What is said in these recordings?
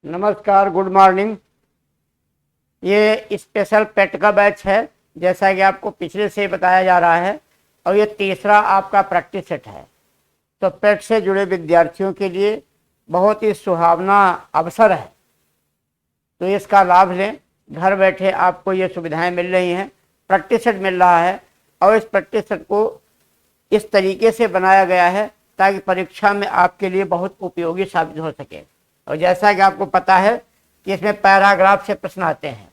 नमस्कार, good morning. ये special पेट का बैच है, जैसा कि आपको पिछले से बताया जा रहा है, और ये तीसरा आपका प्रैक्टिस सेट है। तो पेट से जुड़े विद्यार्थियों के लिए बहुत ही सुहावना अवसर है, तो इसका लाभ लें। घर बैठे आपको ये सुविधाएं मिल रही हैं, प्रैक्टिस सेट मिल रहा है, और इस प्रैक्टिस सेट को इस तरीके से बनाया गया है ताकि परीक्षा में आपके लिए बहुत उपयोगी साबित हो सके। और जैसा कि आपको पता है कि इसमें पैराग्राफ से प्रश्न आते हैं,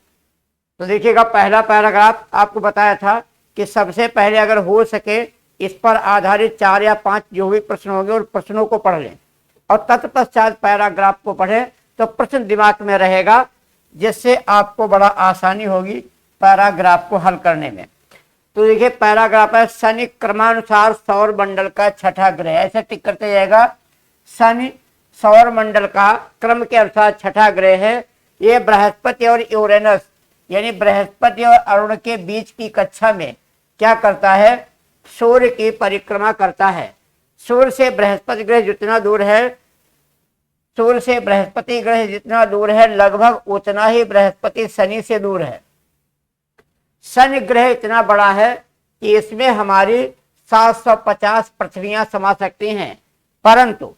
तो देखिएगा, पहला पैराग्राफ आपको बताया था कि सबसे पहले अगर हो सके इस पर आधारित 4 या 5 जो भी प्रश्न होंगे उन प्रश्नों को पढ़ लें, और तत्पश्चात पैराग्राफ को पढ़ें तो प्रश्न दिमाग में रहेगा, जिससे आपको बड़ा आसानी होगी पैराग्राफ को हल करने में। तो देखिए, पैराग्राफ है शनि क्रमानुसार सौर मंडल का छठा ग्रह, ऐसे टिक करते जाएगा। शनि सौर मंडल का क्रम के अनुसार छठा ग्रह है। ये बृहस्पति और यूरेनस यानी बृहस्पति और अरुण के बीच की कक्षा में क्या करता है? सूर्य की परिक्रमा करता है। सूर्य से बृहस्पति ग्रह जितना दूर है, सूर्य से बृहस्पति ग्रह जितना दूर है, लगभग उतना ही बृहस्पति शनि से दूर है। शनि ग्रह इतना बड़ा है कि इसमें हमारी 750 पृथ्वियां समा सकती हैं, परंतु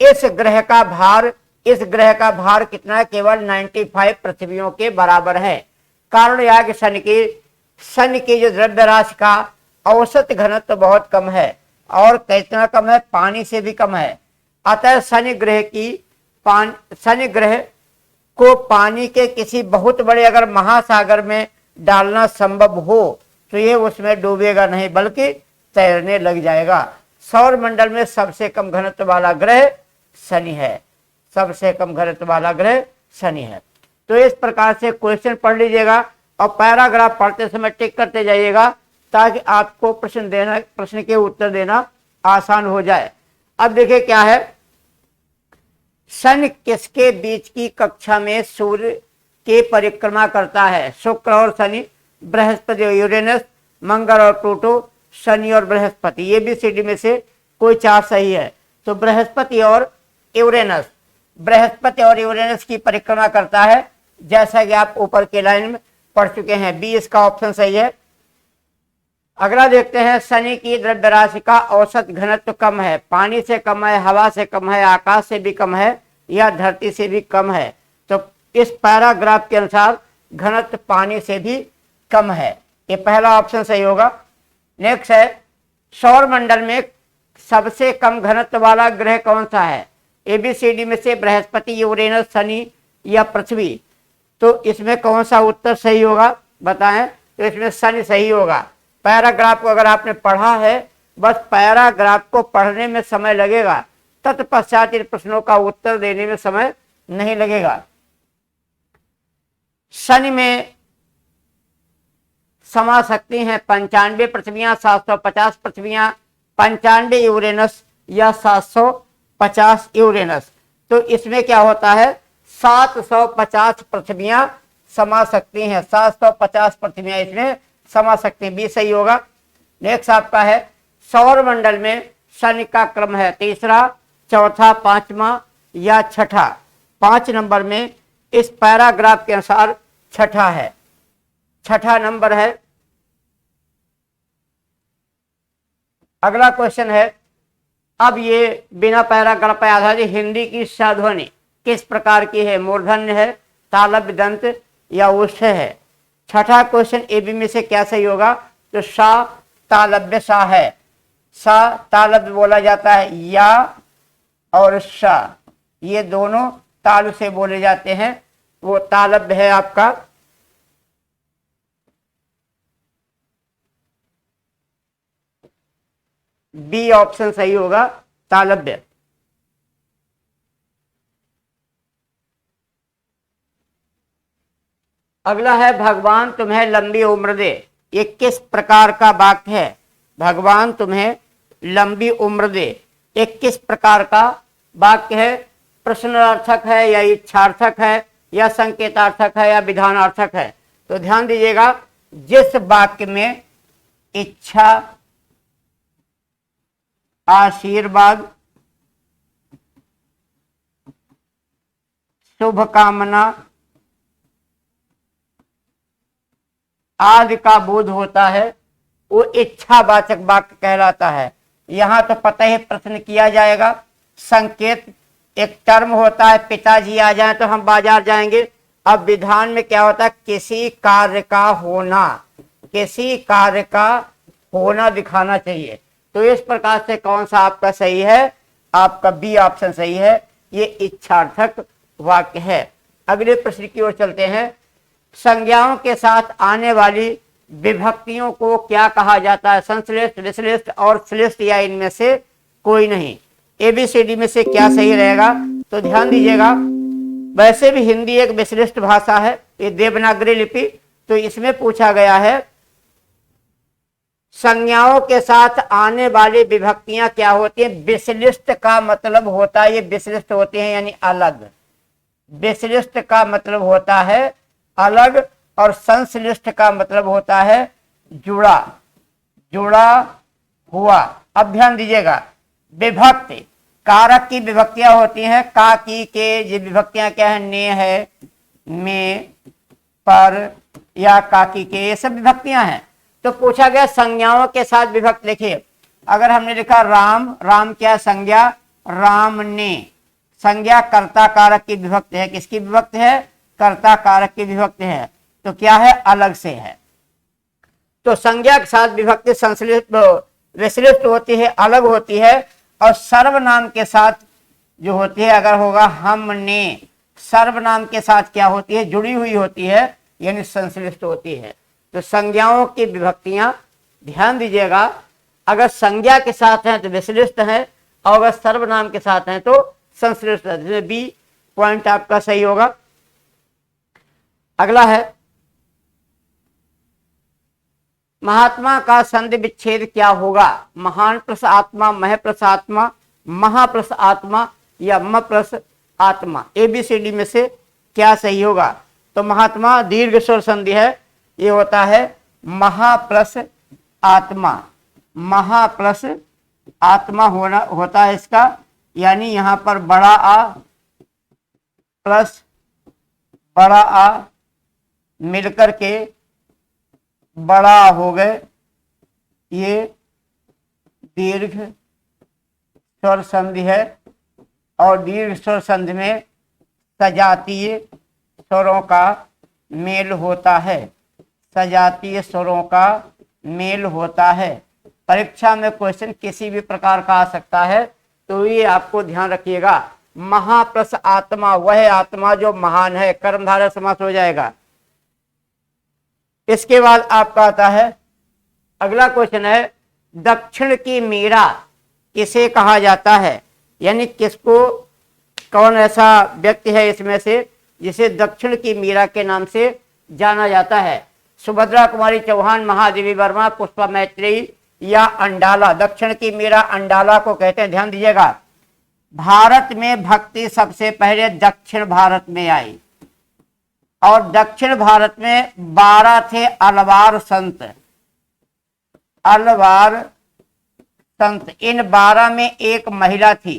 इस ग्रह का भार कितना है? केवल 95 पृथ्वियों के बराबर है। कारण यह कि शनि की जो द्रव्य राशि का औसत घनत्व तो बहुत कम है, और कितना कम है? पानी से भी कम है। अतः शनि ग्रह को पानी के किसी बहुत बड़े अगर महासागर में डालना संभव हो तो ये उसमें डूबेगा नहीं, बल्कि तैरने लग जाएगा। सौर मंडल में सबसे कम घनत्व वाला ग्रह शनि है, सबसे कम घनत्व वाला ग्रह शनि है। तो इस प्रकार से क्वेश्चन पढ़ लीजिएगा और पैराग्राफ पढ़ते समय टिक करते जाइएगा, ताकि आपको प्रश्न के उत्तर देना आसान हो जाए। अब देखिए क्या है, शनि किसके बीच की कक्षा में सूर्य की परिक्रमा करता है? शुक्र और शनि, बृहस्पति और यूरेनस, मंगल और प्लूटो, शनि और बृहस्पति। ये भी सीडी में से कोई 4 सही है। तो बृहस्पति और यूरेनस की परिक्रमा करता है, जैसा कि आप ऊपर के लाइन में पढ़ चुके हैं। बी इसका ऑप्शन सही है। अगला देखते हैं, शनि की द्रव्य राशि का औसत घनत्व कम है, पानी से कम है, हवा से कम है, आकाश से भी कम है, या धरती से भी कम है। तो इस पैराग्राफ के अनुसार घनत्व पानी से भी कम है, ये पहला ऑप्शन सही होगा। नेक्स्ट है, सौर मंडल में सबसे कम घनत्व वाला ग्रह कौन सा है? एबीसीडी में से बृहस्पति, यूरेनस, शनि या पृथ्वी। तो इसमें कौन सा उत्तर सही होगा बताएं? तो इसमें शनि सही होगा। पैराग्राफ को अगर आपने पढ़ा है, बस पैराग्राफ को पढ़ने में समय लगेगा, तत्पश्चात इन प्रश्नों का उत्तर देने में समय नहीं लगेगा। शनि में समा सकती हैं 95 पृथ्वियां, 750 पृथ्वियां, 95 यूरेनस या 750 यूरेनस। तो इसमें क्या होता है? 750 पृथ्वियां समा सकती हैं, 750 पृथ्वियां इसमें समा सकती हैं। बी सही होगा। नेक्स्ट आपका है, सौर मंडल में शनि का क्रम है तीसरा, चौथा, पांचवा या छठा? 5 नंबर में इस पैराग्राफ के अनुसार छठा है, छठा नंबर है। अगला क्वेश्चन है, अब ये बिना पैराग्राफ पर आधारित हिंदी की साध्वनि किस प्रकार की है? मूर्धन्य है, तालव्य दंत या उष्ठ है? छठा क्वेश्चन ए बी में से क्या सही होगा? तो सा तालव्य सा है, सा तालव्य बोला जाता है, या और सा ये दोनों ताल से बोले जाते हैं, वो तालव्य है आपका। बी ऑप्शन सही होगा, तालव्य। अगला है, भगवान तुम्हें लंबी उम्र दे, ये किस प्रकार का वाक्य है? भगवान तुम्हें लंबी उम्र दे, ये किस प्रकार का वाक्य है? प्रश्नार्थक है, या इच्छार्थक है, या संकेतार्थक है, या विधानार्थक है? तो ध्यान दीजिएगा, जिस वाक्य में इच्छा, आशीर्वाद, शुभकामना आदि का बोध होता है, वो इच्छावाचक वाक्य कहलाता है। यहां तो पता ही प्रश्न किया जाएगा। संकेत एक टर्म होता है, पिताजी आ जाए तो हम बाजार जाएंगे। अब विधान में क्या होता है, किसी कार्य का होना, किसी कार्य का होना दिखाना चाहिए। तो इस प्रकार से कौन सा आपका सही है, आपका बी ऑप्शन सही है, ये इच्छार्थक वाक्य है। अगले प्रश्न की ओर चलते हैं। संज्ञाओं के साथ आने वाली विभक्तियों को क्या कहा जाता है, संश्लिष्ट, विश्लिष्ट और श्लिष्ट या इनमें से कोई नहीं। एबीसीडी में से क्या सही रहेगा, तो ध्यान दीजिएगा। वैसे भी हिंदी एक विश्लिष्ट भाषा है, ये देवनागरी लिपि, तो इसमें पूछा गया है संज्ञाओं के साथ आने वाली विभक्तियां क्या होती हैं। विश्लिष्ट का मतलब होता है, ये विश्लिष्ट होते हैं यानी अलग। विश्लिष्ट का मतलब होता है अलग, और संश्लिष्ट का मतलब होता है जुड़ा, जुड़ा हुआ। अब ध्यान दीजिएगा, विभक्ति कारक की विभक्तियां होती हैं, का, की, के। ये विभक्तियां क्या है, ने है, में, पर या काकी के, ये सब विभक्तियां हैं। तो पूछा गया संज्ञाओं के साथ विभक्ति। देखिए, अगर हमने लिखा राम, राम क्या संज्ञा, राम ने, संज्ञा कर्ता कारक की विभक्ति है। किसकी विभक्ति है, कर्ता कारक की विभक्ति है, तो क्या है, अलग से है। तो संज्ञा के साथ विभक्ति संश्लिष्ट, विश्लिष्ट होती है, अलग होती है। और सर्वनाम के साथ जो होती है, अगर होगा हमने, सर्वनाम के साथ क्या होती है, जुड़ी हुई होती है, यानी संश्लिष्ट होती है। तो संज्ञाओं की विभक्तियां ध्यान दीजिएगा, अगर संज्ञा के साथ हैं तो विश्लिष्ट है, और अगर सर्वनाम के साथ हैं तो संश्लिष्ट है। बी पॉइंट आपका सही होगा। अगला है, महात्मा का संधि विच्छेद क्या होगा, महान प्लस आत्मा, मह प्लस आत्मा, महा प्लस आत्मा या म प्लस आत्मा। एबीसीडी में से क्या सही होगा, तो महात्मा दीर्घ स्वर संधि है, ये होता है महा प्लस आत्मा, महा प्लस आत्मा होना होता है इसका, यानी यहां पर बड़ा आ प्लस बड़ा आ मिलकर के बड़ा हो गए, ये दीर्घ स्वर संधि है। और दीर्घ स्वर संधि में सजातीय स्वरों का मेल होता है, सजातीय स्वरों का मेल होता है। परीक्षा में क्वेश्चन किसी भी प्रकार का आ सकता है, तो ये आपको ध्यान रखिएगा। महा प्लस आत्मा, वह आत्मा जो महान है, कर्मधारय समास हो जाएगा। इसके बाद आपका आता है, अगला क्वेश्चन है, दक्षिण की मीरा किसे कहा जाता है, यानी किसको, कौन ऐसा व्यक्ति है इसमें से जिसे दक्षिण की मीरा के नाम से जाना जाता है। सुभद्रा कुमारी चौहान, महादेवी वर्मा, पुष्पा मैत्रेयी या अंडाला। दक्षिण की मीरा अंडाला को कहते हैं। ध्यान दीजिएगा, भारत में भक्ति सबसे पहले दक्षिण भारत में आई, और दक्षिण भारत में 12 थे अलवार संत, अलवार संत। इन 12 में एक महिला थी,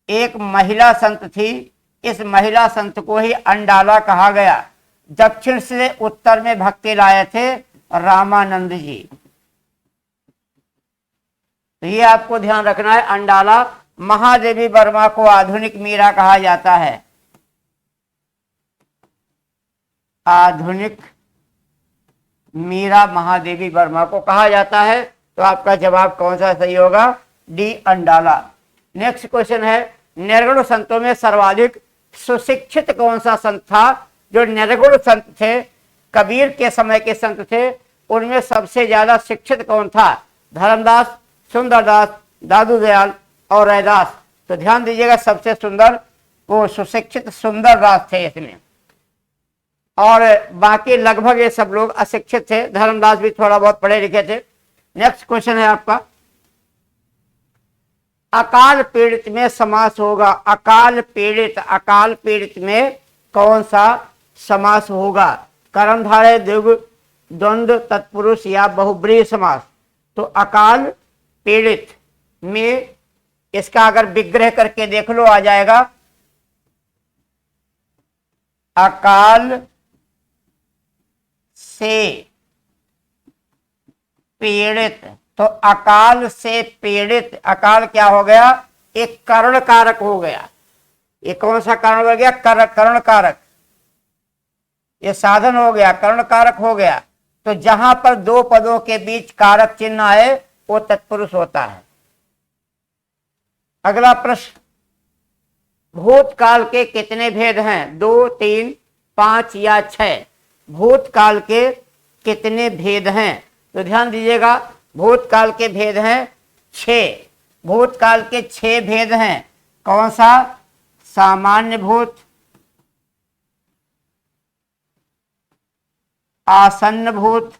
एक महिला संत थी। इस महिला संत को ही अंडाला कहा गया। दक्षिण से उत्तर में भक्ति लाए थे रामानंद जी। तो ये आपको ध्यान रखना है, अंडाला। महादेवी वर्मा को आधुनिक मीरा कहा जाता है, आधुनिक मीरा महादेवी वर्मा को कहा जाता है। तो आपका जवाब कौन सा सही होगा, डी अंडाला। नेक्स्ट क्वेश्चन है, निर्गुण संतों में सर्वाधिक सुशिक्षित कौन सा संत था। जो निर्गुण संत थे, कबीर के समय के संत थे, उनमें सबसे ज्यादा शिक्षित कौन था, धर्मदास, सुंदरदास, दादू दयाल और रैदास। तो ध्यान दीजिएगा, सबसे सुंदर वो सुशिक्षित सुंदरदास थे इसमें, और बाकी लगभग ये सब लोग अशिक्षित थे। धर्मदास भी थोड़ा बहुत पढ़े लिखे थे। नेक्स्ट क्वेश्चन है आपका, अकाल पीड़ित में समास होगा, अकाल पीड़ित, अकाल पीड़ित में कौन सा समास होगा, कर्मधारय, द्विगु, द्वंद्व, तत्पुरुष या बहुब्रीहि समास। तो अकाल पीड़ित में इसका अगर विग्रह करके देख लो आ जाएगा, अकाल से पीड़ित। तो अकाल से पीड़ित, अकाल क्या हो गया? एक करण कारक हो गया। ये कौन सा कारण हो गया? करण कारक। ये साधन हो गया, करण कारक हो गया। तो जहां पर दो पदों के बीच कारक चिन्ह आए वो तत्पुरुष होता है। अगला प्रश्न, भूतकाल के कितने भेद हैं? 2, 3, 5 या 6? भूतकाल के कितने भेद हैं? तो ध्यान दीजिएगा, भूतकाल के भेद हैं 6। भूतकाल के 6 भेद हैं। कौन सा? सामान्य भूत, आसन्न भूत,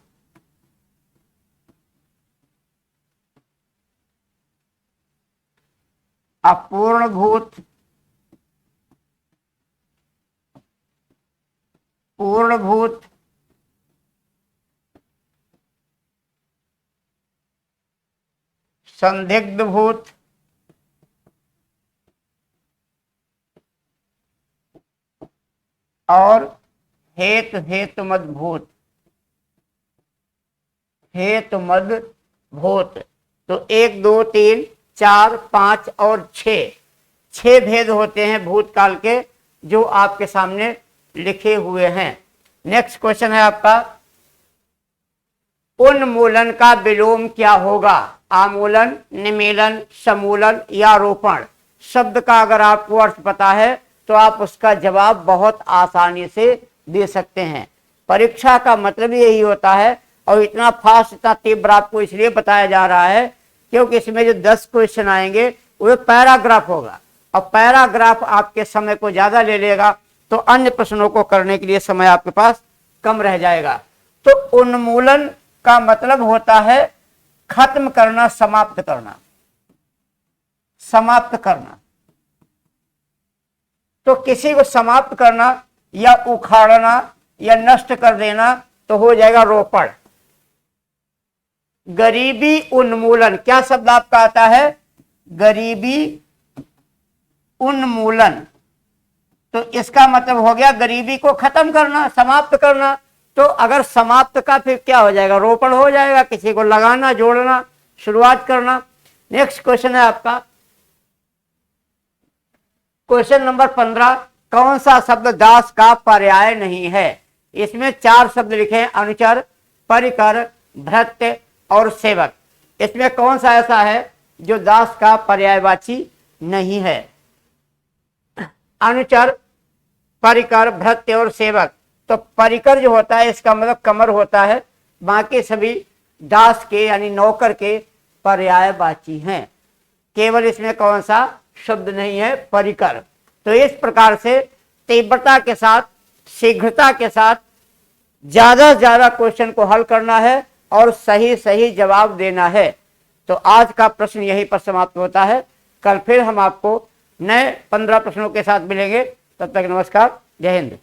अपूर्ण भूत, पूर्ण भूत, संदिग्ध भूत, और हेतुमद भूत। हेतुमद भूत। तो 1, 2, 3, 4, 5 और 6 भेद होते हैं भूतकाल के, जो आपके सामने लिखे हुए हैं। नेक्स्ट क्वेश्चन है आपका, उन्मूलन का विलोम क्या होगा? आमूलन, निमीलन, समूलन या रोपण? शब्द का अगर आपको अर्थ पता है तो आप उसका जवाब बहुत आसानी से दे सकते हैं। परीक्षा का मतलब यही होता है, और इतना फास्ट, इतना तीव्र आपको इसलिए बताया जा रहा है क्योंकि इसमें जो 10 क्वेश्चन आएंगे वो पैराग्राफ होगा, और पैराग्राफ आपके समय को ज्यादा ले लेगा, तो अन्य प्रश्नों को करने के लिए समय आपके पास कम रह जाएगा। तो उन्मूलन का मतलब होता है खत्म करना, समाप्त करना, समाप्त करना। तो किसी को समाप्त करना या उखाड़ना या नष्ट कर देना तो हो जाएगा रोपण। गरीबी उन्मूलन, क्या शब्द आपका आता है? गरीबी उन्मूलन। तो इसका मतलब हो गया गरीबी को खत्म करना, समाप्त करना। तो अगर समाप्त का फिर क्या हो जाएगा? रोपण हो जाएगा, किसी को लगाना, जोड़ना, शुरुआत करना। नेक्स्ट क्वेश्चन है आपका क्वेश्चन नंबर 15, कौन सा शब्द दास का पर्याय नहीं है? इसमें 4 शब्द लिखे हैं, अनुचर, परिकर, भृत्य और सेवक। इसमें कौन सा ऐसा है जो दास का पर्यायवाची नहीं है? अनुचर, परिकर, भृत्य और सेवक। तो परिकर जो होता है इसका मतलब कमर होता है, बाकी सभी दास के यानी नौकर के पर्यायवाची हैं। केवल इसमें कौन सा शब्द नहीं है? परिकर। तो इस प्रकार से तीव्रता के साथ, शीघ्रता के साथ ज्यादा से ज्यादा क्वेश्चन को हल करना है और सही सही जवाब देना है। तो आज का प्रश्न यहीं पर समाप्त होता है। कल फिर हम आपको नए 15 प्रश्नों के साथ मिलेंगे। तब तक नमस्कार, जय हिंद।